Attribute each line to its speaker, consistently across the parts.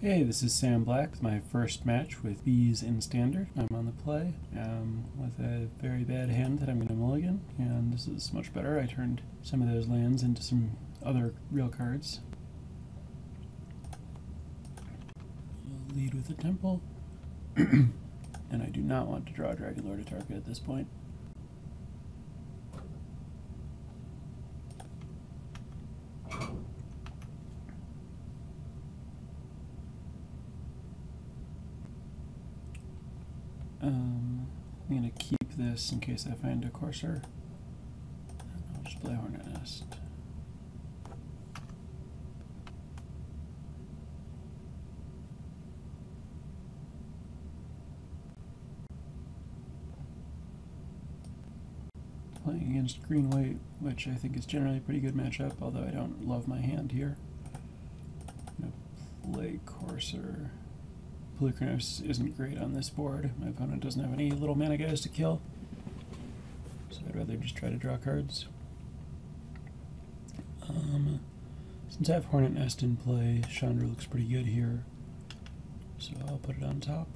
Speaker 1: Hey, this is Sam Black with my first match with bees in standard. I'm on the play with a very bad hand that I'm going to mulligan, and this is much better. I turned some of those lands into some other real cards. I'll lead with a temple, and I do not want to draw Dragon Lord Atarka at this point. I'm going to keep this in case I find a courser. I'll just play Hornet Nest. Playing against green-white, which I think is generally a pretty good matchup, although I don't love my hand here. I'm going to play courser. Polychronos isn't great on this board. My opponent doesn't have any little mana guys to kill, so I'd rather just try to draw cards. Since I have Hornet Nest in play, Chandra looks pretty good here, so I'll put it on top.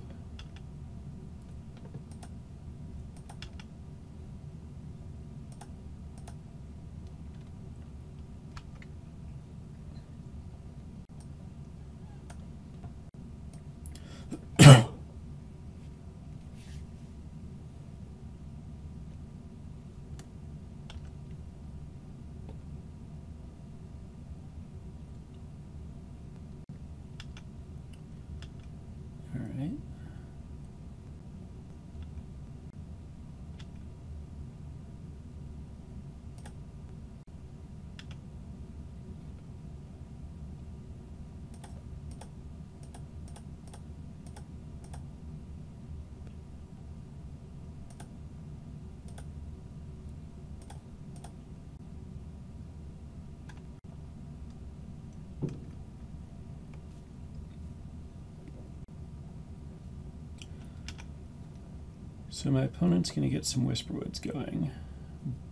Speaker 1: Alright. So my opponent's going to get some Whisperwoods going,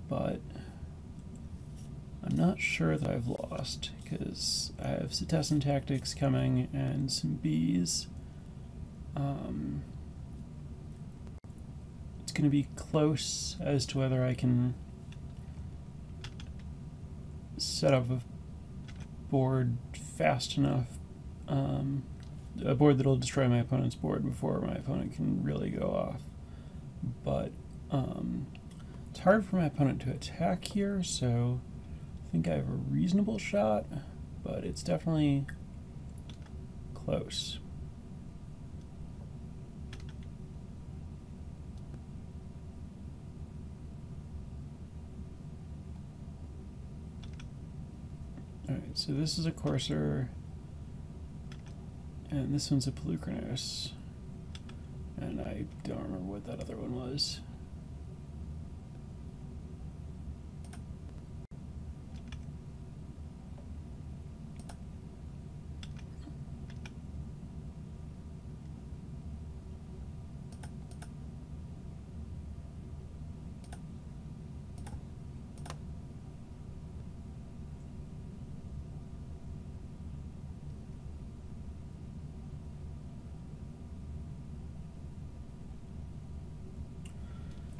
Speaker 1: but I'm not sure that I've lost, because I have Citizen Tactics coming and some bees. It's going to be close as to whether I can set up a board fast enough, a board that'll destroy my opponent's board before my opponent can really go off. But it's hard for my opponent to attack here, so I think I have a reasonable shot, but it's definitely close. Alright, so this is a courser, and this one's a Polychronos. And I don't remember what that other one was.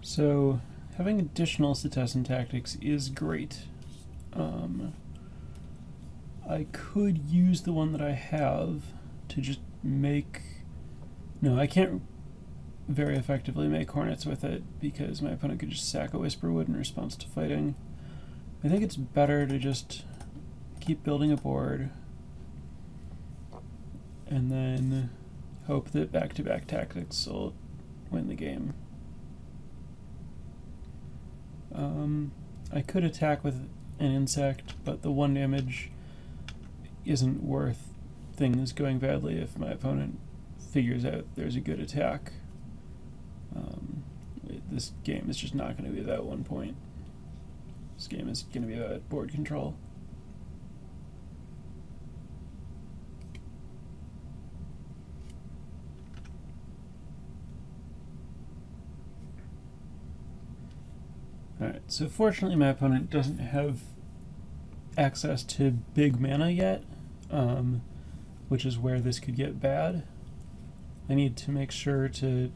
Speaker 1: So, having additional Citizen Tactics is great. I could use the one that I have to just make... No, I can't very effectively make Hornets with it, because my opponent could just sack a Whisperwood in response to fighting. I think it's better to just keep building a board, and then hope that back-to-back tactics will win the game. I could attack with an insect, but the 1 damage isn't worth things going badly if my opponent figures out there's a good attack. This game is just not going to be about 1 point. This game is going to be about board control. Alright, so fortunately my opponent doesn't have access to big mana yet, which is where this could get bad. I need to make sure to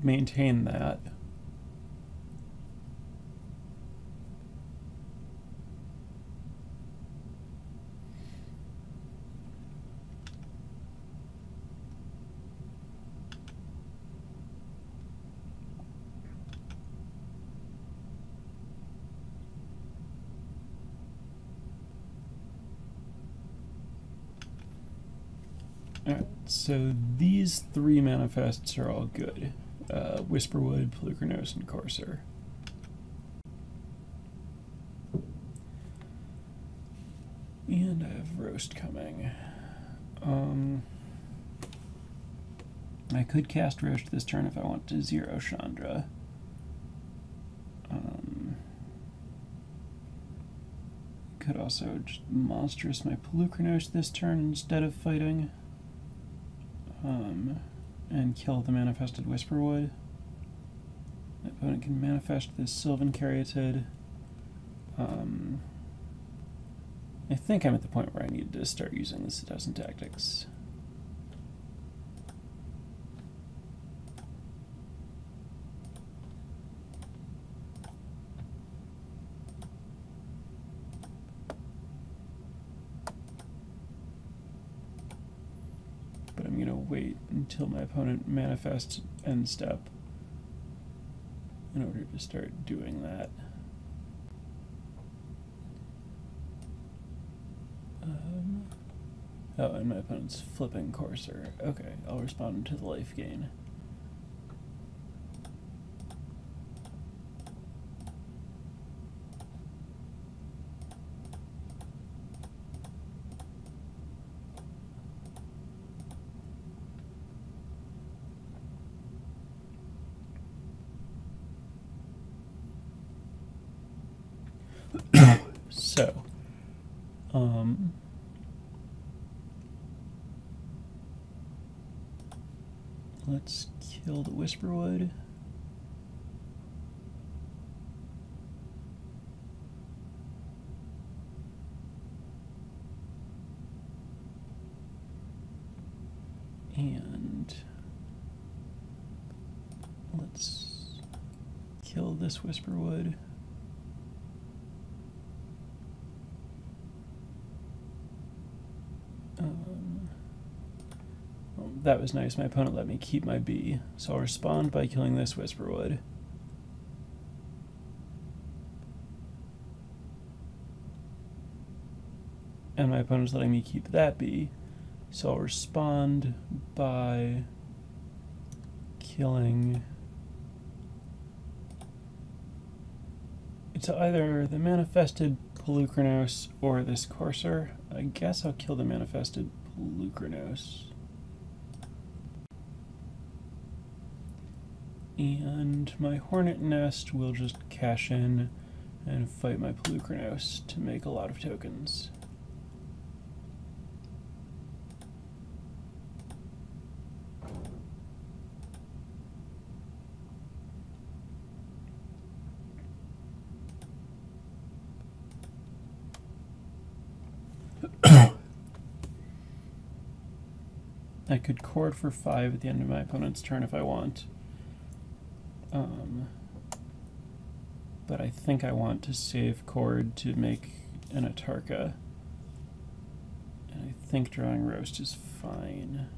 Speaker 1: maintain that. Alright, so these three manifests are all good. Whisperwood, Pelucranos, and Courser. And I have Roast coming. I could cast Roast this turn if I want to zero Chandra. Could also just monstrous my Pelucranos this turn instead of fighting. And kill the manifested Whisperwood. My opponent can manifest this Sylvan Caryatid. I think I'm at the point where I need to start using the Seducent Tactics. But I'm going to wait until my opponent manifests end step in order to start doing that. Oh, and my opponent's flipping Courser. Okay, I'll respond to the life gain. So, let's kill the Whisperwood. And let's kill this Whisperwood. Well, that was nice. My opponent let me keep my bee, so I'll respond by killing this Whisperwood. And my opponent's letting me keep that bee, so I'll respond by killing... It's either the manifested Pelucranos or this Courser. I guess I'll kill the manifested Pelucranos. And my Hornet Nest will just cash in and fight my Pelucranos to make a lot of tokens. I could chord for 5 at the end of my opponent's turn if I want. But I think I want to save chord to make an Atarka. And I think drawing Roast is fine.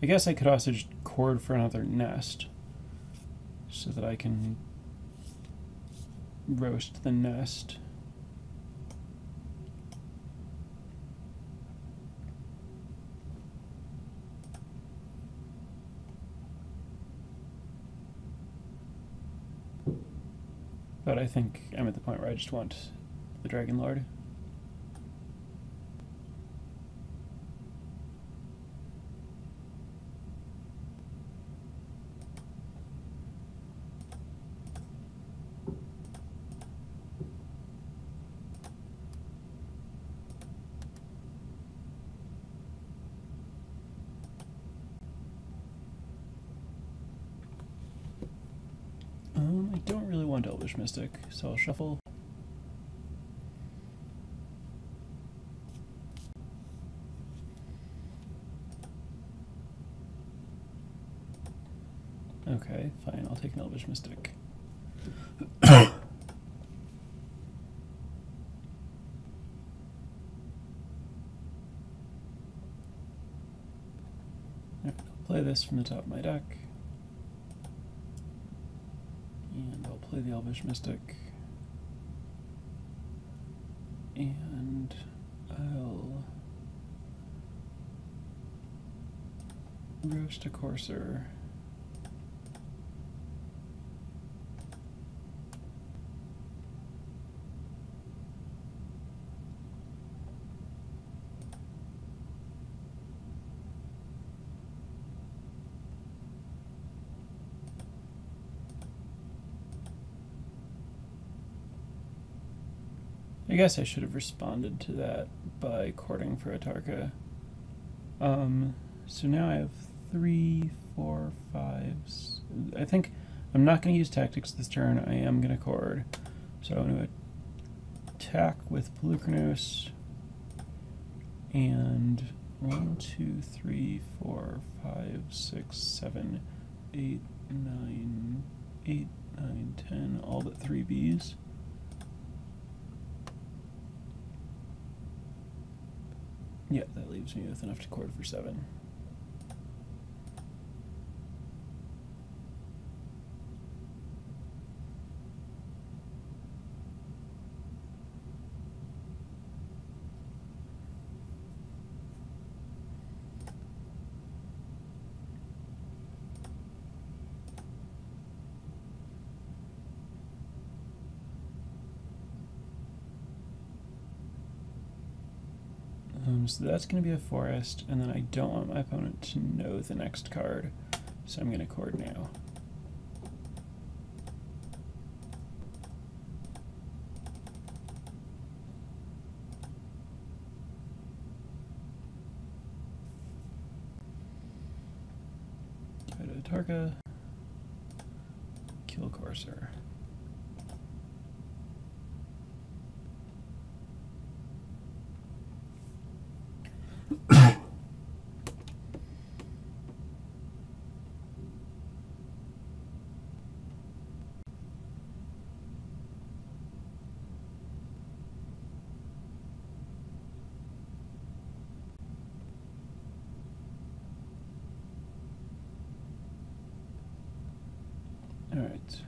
Speaker 1: I guess I could also just chord for another nest so that I can roast the nest. But I think I'm at the point where I just want the Dragon Lord. I don't really want Elvish Mystic, so I'll shuffle. Okay, fine, I'll take an Elvish Mystic. I'll play this from the top of my deck. And I'll play the Elvish Mystic. And I'll roast a Courser. I guess I should have responded to that by courting for Atarka. So now I have 3, 4, 5. I think I'm not going to use tactics this turn. I am going to court. So I'm going to attack with Pelucranos. And 1, 2, 3, 4, 5, 6, 7, 8, 9, 8, 9, 10, all but 3 Bs. Yeah, that leaves me with enough to court for 7. So that's going to be a forest, and then I don't want my opponent to know the next card, so I'm going to court now. Go to Atarka, kill Courser. Alright,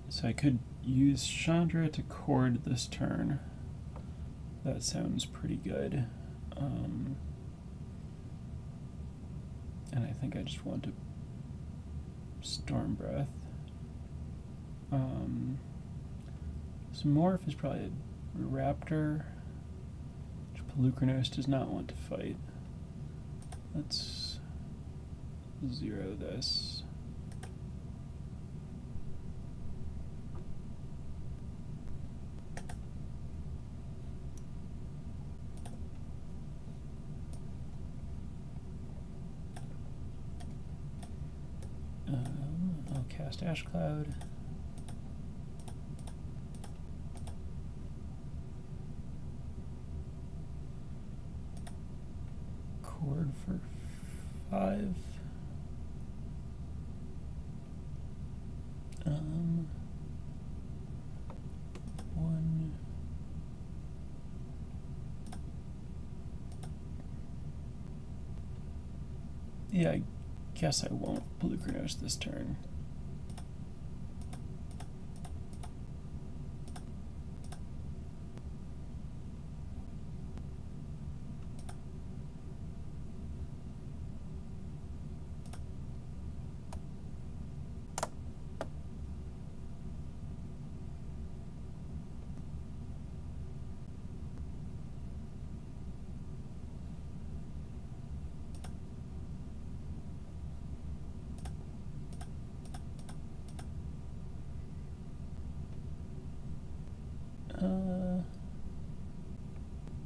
Speaker 1: so I could use Chandra to chord this turn. That sounds pretty good. And I think I just want to Storm Breath. So Morph is probably a Raptor, which Pelucranos does not want to fight. Let's 0 this. I'll cast Ash Cloud. Chord for 5. One. Yeah, I guess I won't Pelucranos this turn.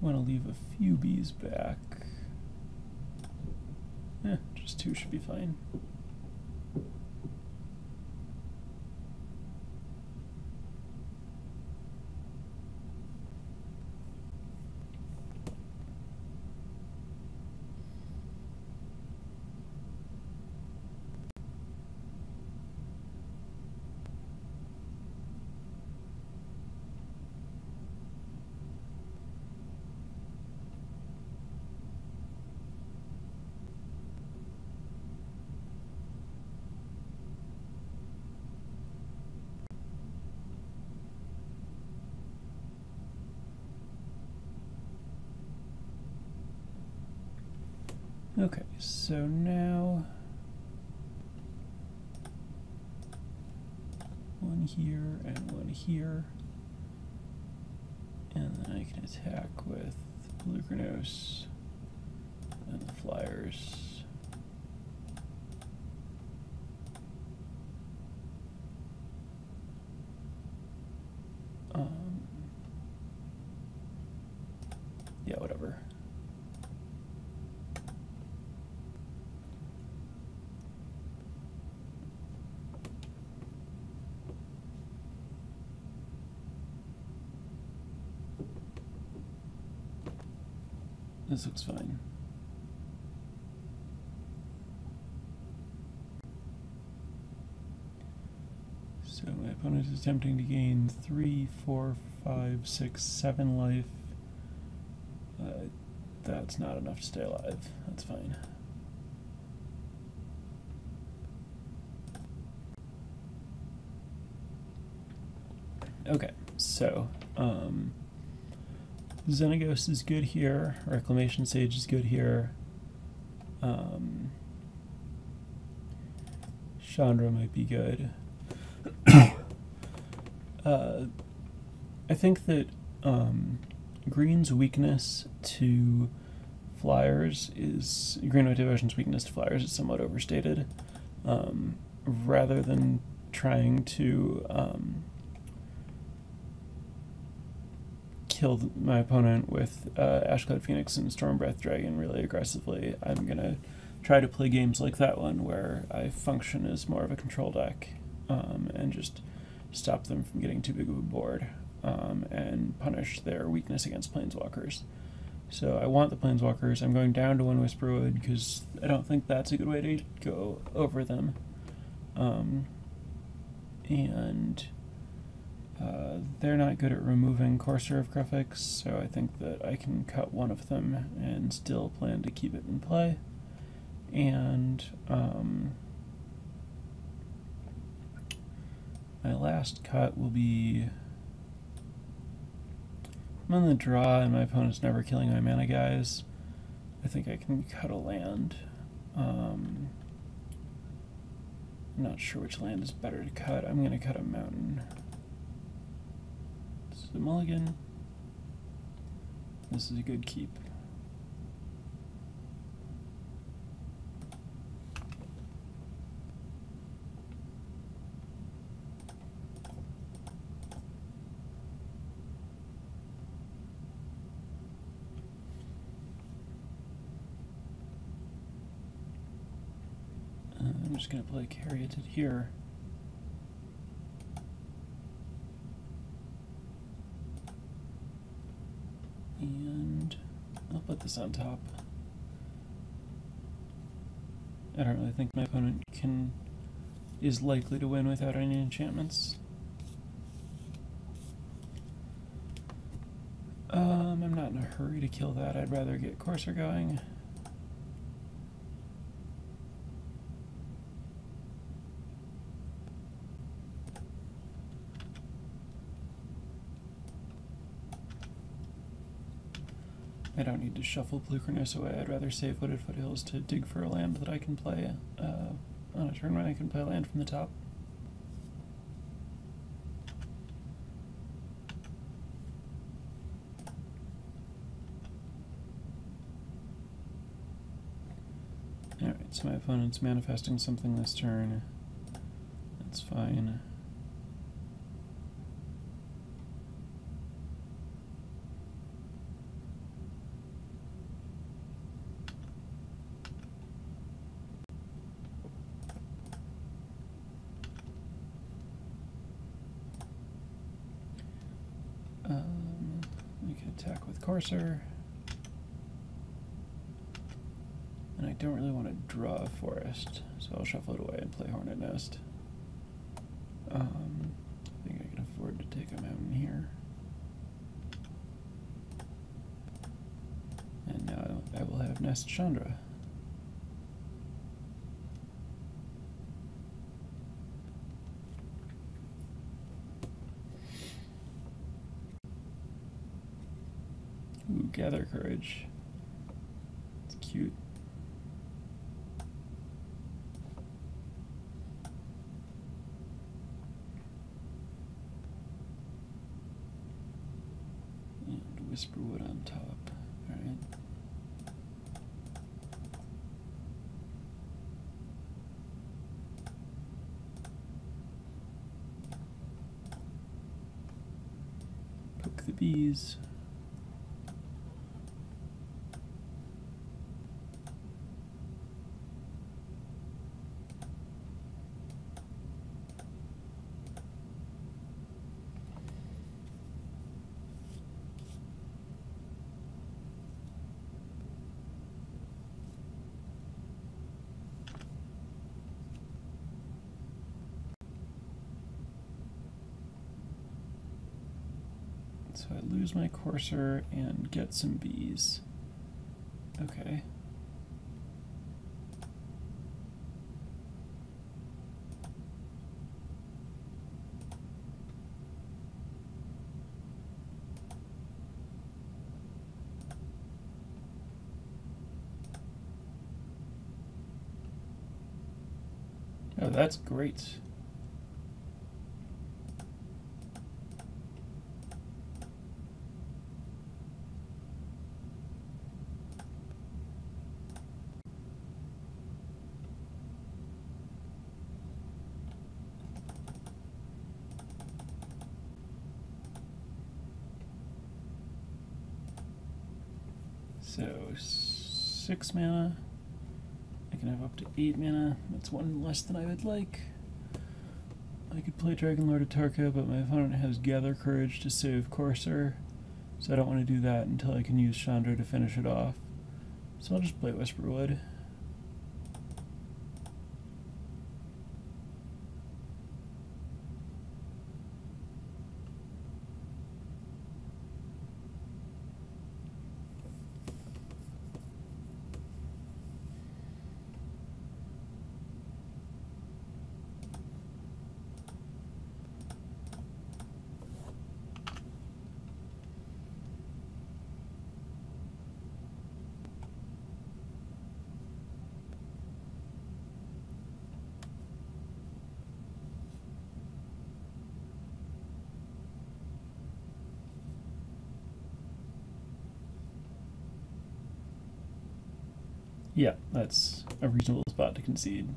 Speaker 1: Want to leave a few bees back. Just 2 should be fine. Okay, so now one here and one here, and then I can attack with Pelucranos and the flyers. Yeah, whatever. This looks fine. So my opponent is attempting to gain 3, 4, 5, 6, 7 life. That's not enough to stay alive. That's fine. Okay, so Xenagos is good here. Reclamation Sage is good here. Chandra might be good. I think that Green's weakness to flyers is Green-White Devotion's weakness to flyers is somewhat overstated. Rather than trying to kill my opponent with Ashcloud Phoenix and Stormbreath Dragon really aggressively, I'm gonna try to play games like that one where I function as more of a control deck and just stop them from getting too big of a board and punish their weakness against Planeswalkers. So I want the Planeswalkers. I'm going down to one Whisperwood because I don't think that's a good way to go over them. They're not good at removing Courser of Graphics, so I think that I can cut one of them and still plan to keep it in play. And my last cut will be, I'm on the draw and my opponent's never killing my mana guys. I think I can cut a land. I'm not sure which land is better to cut. I'm going to cut a mountain. This is a mulligan. This is a good keep. I'm just going to play Caryatid here. And I'll put this on top. I don't really think my opponent is likely to win without any enchantments. I'm not in a hurry to kill that. I'd rather get Courser going. I don't need to shuffle Pelucranos away. I'd rather save Wooded Foothills to dig for a land that I can play on a turn when I can play a land from the top. Alright, so my opponent's manifesting something this turn. That's fine. We can attack with Courser. And I don't really want to draw a forest, so I'll shuffle it away and play Hornet Nest. I think I can afford to take a mountain here. And now I will have Nest Chandra. Ooh, Gather Courage. It's cute. Whisperwood on top. Alright. Poke the bees. So I lose my courser and get some bees. Okay. Oh, that's great. So 6 mana. I can have up to 8 mana. That's one less than I would like. I could play Dragonlord Atarka, but my opponent has Gather Courage to save Courser, so I don't want to do that until I can use Chandra to finish it off. So I'll just play Whisperwood. Yeah, that's a reasonable spot to concede.